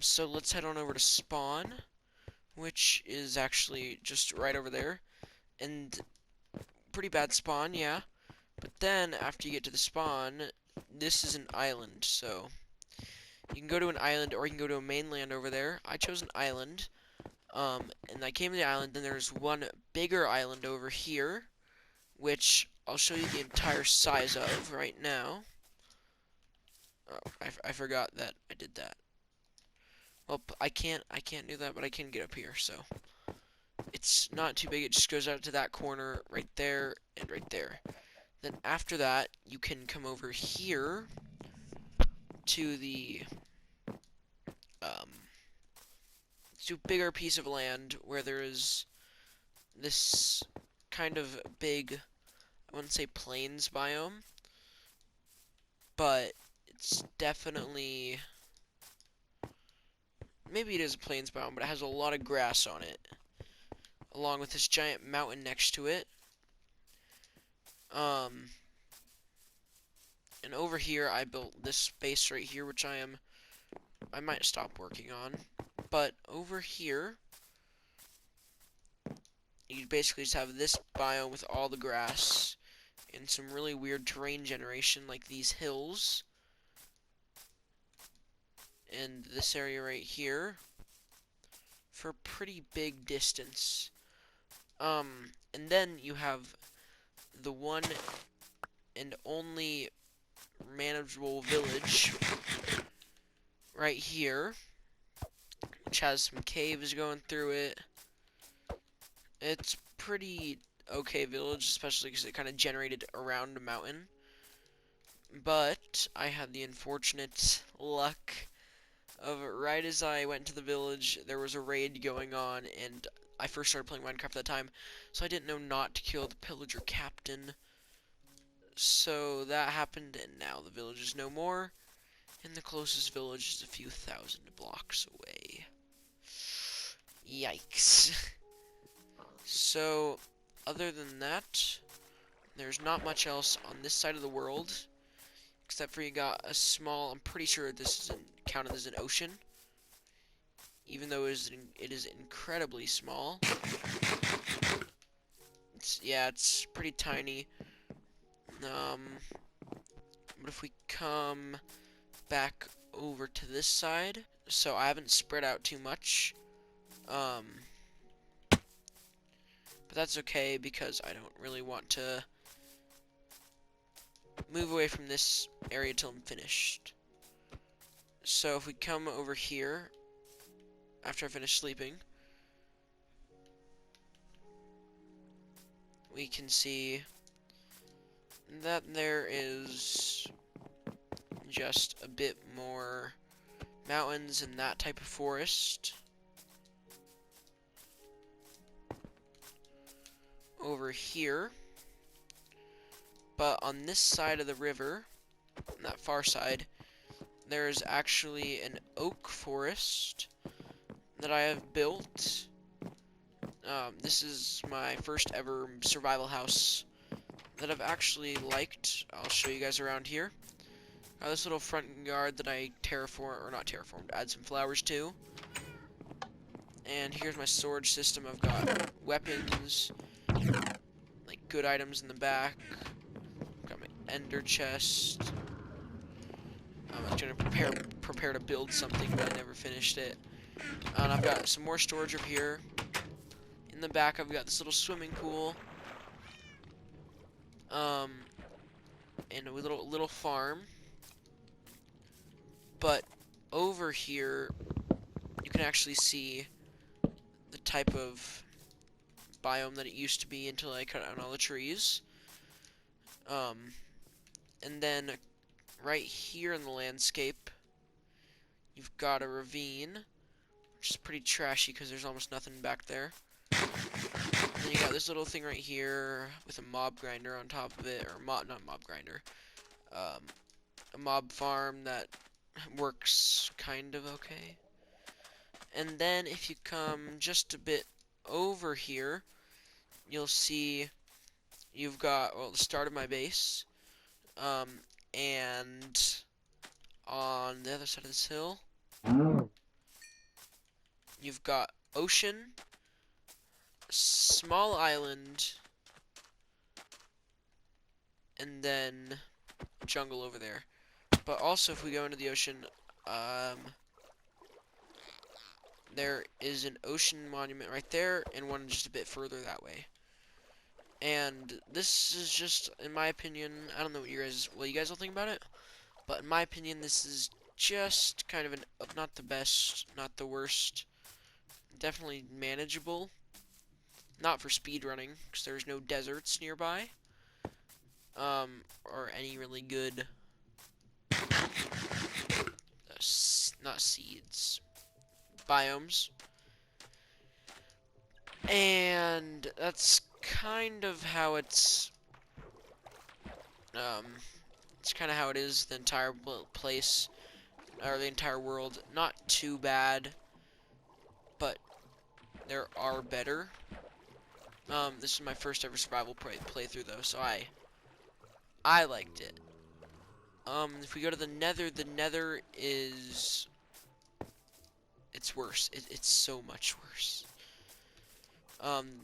So let's head on over to spawn, which is actually just right over there. And pretty bad spawn, yeah. But then, after you get to the spawn, this is an island, so you can go to an island or you can go to a mainland over there. I chose an island, and I came to the island, then there's one bigger island over here, which I'll show you the entire size of right now. Oh, I forgot that I did that. Well, I can't do that, but I can get up here, so it's not too big. It just goes out to that corner right there and right there. Then after that, you can come over here to the um, to a bigger piece of land where there is this kind of big, I wouldn't say plains biome, but it's definitely, maybe it is a plains biome, but it has a lot of grass on it, along with this giant mountain next to it. Um, and over here I built this space right here, which I might stop working on. But over here, you basically just have this biome with all the grass and some really weird terrain generation, like these hills. And this area right here for a pretty big distance. And then you have the one and only manageable village right here, which has some caves going through it. It's pretty okay village, especially because it kind of generated around a mountain. But I had the unfortunate luck of right as I went to the village, there was a raid going on, and I first started playing Minecraft at that time, so I didn't know not to kill the pillager captain. So that happened, and now the village is no more, and the closest village is a few thousand blocks away. Yikes. So, other than that, there's not much else on this side of the world, except for you got a small, I'm pretty sure this is counted as an ocean, even though it is incredibly small. It's pretty tiny. But if we come back over to this side, so I haven't spread out too much, but that's okay because I don't really want to move away from this area till I'm finished. So if we come over here, after I finish sleeping, we can see that there is just a bit more mountains and that type of forest over here. But on this side of the river, on that far side, there is actually an oak forest that I have built. This is my first ever survival house that I've actually liked. I'll show you guys around here. This little front yard that I not terraformed, add some flowers to. And here's my storage system. I've got weapons, like good items in the back. I've got my ender chest. I was gonna prepare to build something, but I never finished it. And I've got some more storage over here. In the back, I've got this little swimming pool. And a little farm. But over here, you can actually see the type of biome that it used to be until I cut down all the trees. And then right here in the landscape, you've got a ravine, which is pretty trashy because there's almost nothing back there. And then you got this little thing right here with a mob grinder on top of it, or not mob grinder, a mob farm that works kind of okay. And then if you come just a bit over here, you'll see you've got, well, the start of my base, and on the other side of this hill, you've got ocean, small island, and then jungle over there. But also, if we go into the ocean, there is an ocean monument right there, and one just a bit further that way. And this is just, in my opinion, I don't know what you guys will think about it, but in my opinion, this is just kind of not the best, not the worst, definitely manageable. Not for speed running, because there's no deserts nearby, or any really good, not seeds, biomes. And that's kind of how um, it's kind of how it is, the entire place, or the entire world. Not too bad, but there are better. This is my first ever survival playthrough though, so I liked it. If we go to the Nether is, it's worse. It's so much worse.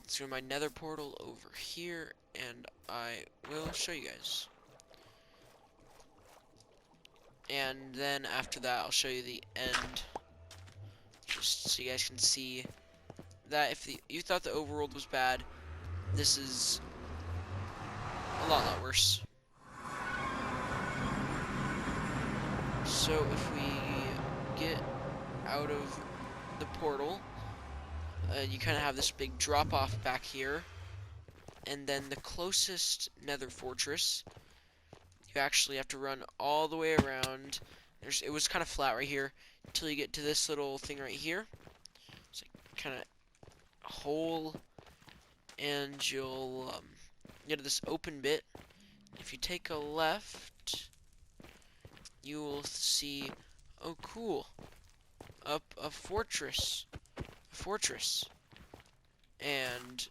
So my Nether portal over here, and I will show you guys. And then after that, I'll show you the end, just so you guys can see that if you thought the overworld was bad, this is a lot worse. So if we get out of the portal, you kind of have this big drop off back here, and then the closest Nether fortress, you actually have to run all the way around. It was kind of flat right here until you get to this little thing right here. It's like kind of a hole, and you'll get to this open bit. If you take a left, you will see, oh cool, up a fortress, and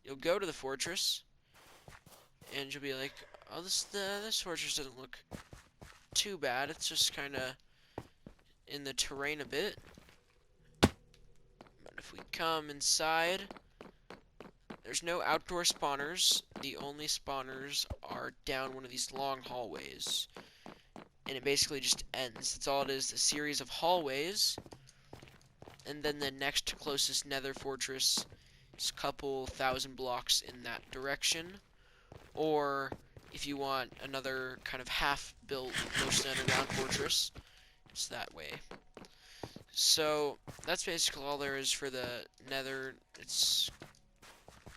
you'll go to the fortress, and you'll be like, oh, this fortress doesn't look too bad. It's just kind of in the terrain a bit. But if we come inside, there's no outdoor spawners. The only spawners are down one of these long hallways. And it basically just ends. That's all it is, a series of hallways. And then the next closest Nether fortress is a couple thousand blocks in that direction. Or if you want another kind of half-built, mostly underground fortress, it's that way. So that's basically all there is for the Nether. It's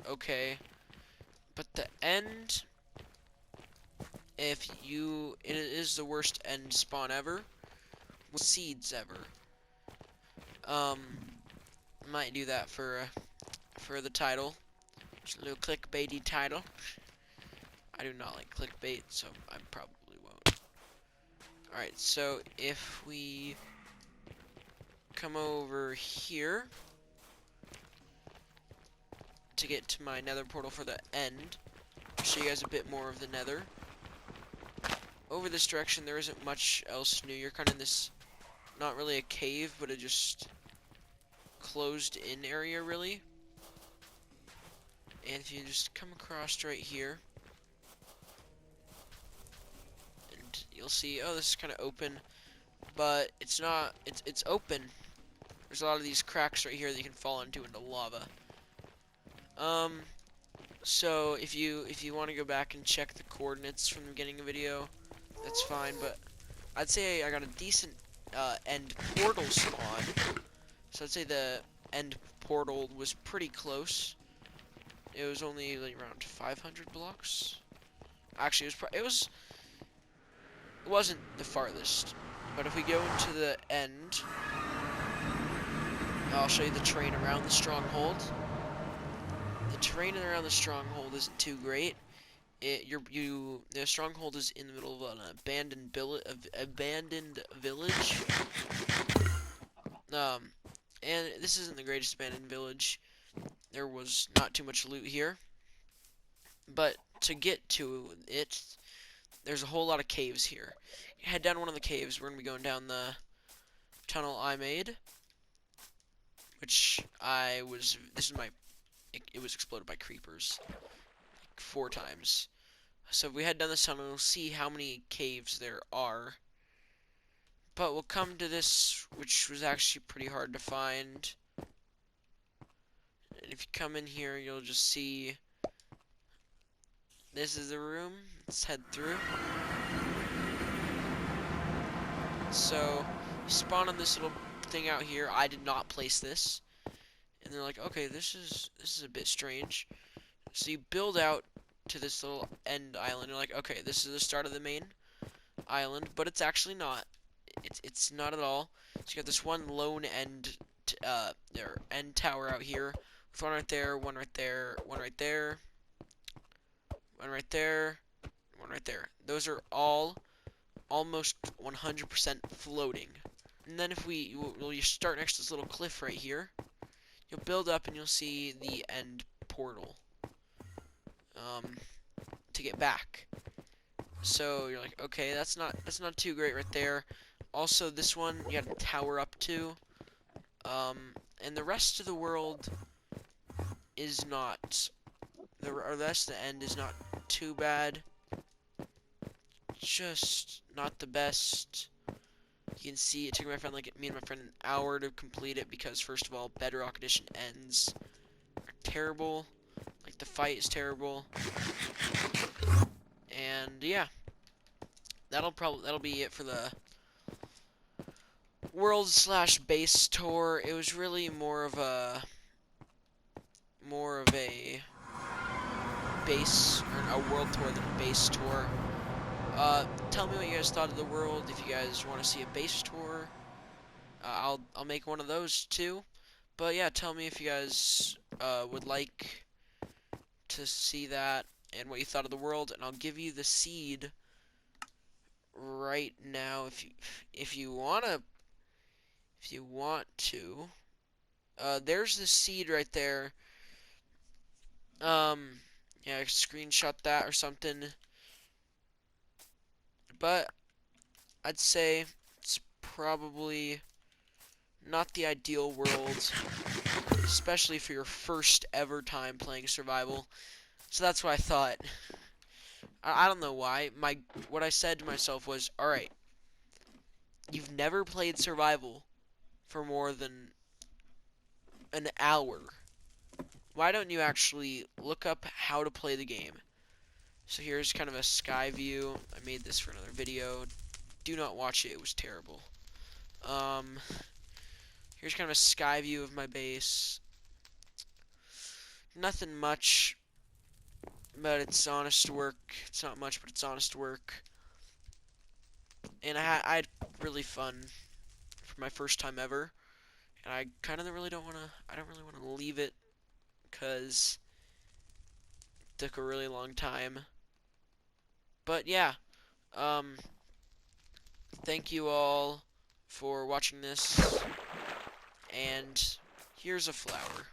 okay, but the end, it is the worst end spawn ever, with seeds ever. Might do that for the title, just a little clickbaity title. I do not like clickbait, so I probably won't. Alright, so if we come over here to get to my Nether portal for the end, I'll show you guys a bit more of the Nether. Over this direction, there isn't much else new. You're kind of in this, not really a cave, but a just closed-in area, really. And if you just come across right here, and you'll see, oh, this is kind of open, but it's not. It's open. There's a lot of these cracks right here that you can fall into lava. So if you want to go back and check the coordinates from the beginning of the video, that's fine. But I'd say I got a decent end portal spawn. So I'd say the end portal was pretty close. It was only like around 500 blocks. Actually, it wasn't the farthest. But if we go into the end, I'll show you the terrain around the stronghold. The terrain around the stronghold isn't too great. The stronghold is in the middle of an abandoned village. And this isn't the greatest abandoned village. There was not too much loot here. But to get to it, there's a whole lot of caves here. Head down one of the caves. We're going to be going down the tunnel I made. which this is my, it was exploded by creepers, like 4 times. So if we head down this tunnel, we'll see how many caves there are. But we'll come to this, which was actually pretty hard to find. And if you come in here, you'll just see this is the room. Let's head through. So, you spawn on this little thing out here. I did not place this. And they're like, okay, this is a bit strange. So you build out to this little end island. You're like, okay, this is the start of the main island, but it's actually not. It's not at all. So you got this one lone end end tower out here. With one right there, one right there, one right there, one right there, one right there. Those are all almost 100% floating. And then if you start next to this little cliff right here, you'll build up and you'll see the end portal to get back. So you're like, okay, that's not too great right there. Also, this one you got to tower up to, and the rest of the world is not. The rest of the end is not too bad. Just not the best. You can see it took my friend me and my friend an hour to complete it because first of all, Bedrock Edition ends are terrible. Like the fight is terrible. And yeah, that'll be it for the world/base tour. It was really more of a base or a world tour than a base tour. Tell me what you guys thought of the world. If you guys want to see a base tour, I'll make one of those too. But yeah, tell me if you guys would like to see that and what you thought of the world, and I'll give you the seed right now if you want to. There's the seed right there. Yeah, screenshot that or something. But I'd say it's probably not the ideal world, especially for your first ever time playing survival. So that's what I thought. I don't know why. What I said to myself was, all right, you've never played survival for more than an hour. Why don't you actually look up how to play the game? So here's kind of a sky view. I made this for another video. Do not watch it. It was terrible. Here's kind of a sky view of my base. Nothing much, but it's honest work. It's not much, but it's honest work. And I had really fun for my first time ever. And I kind of really don't want to leave it because it took a really long time. But yeah, thank you all for watching this, and here's a flower.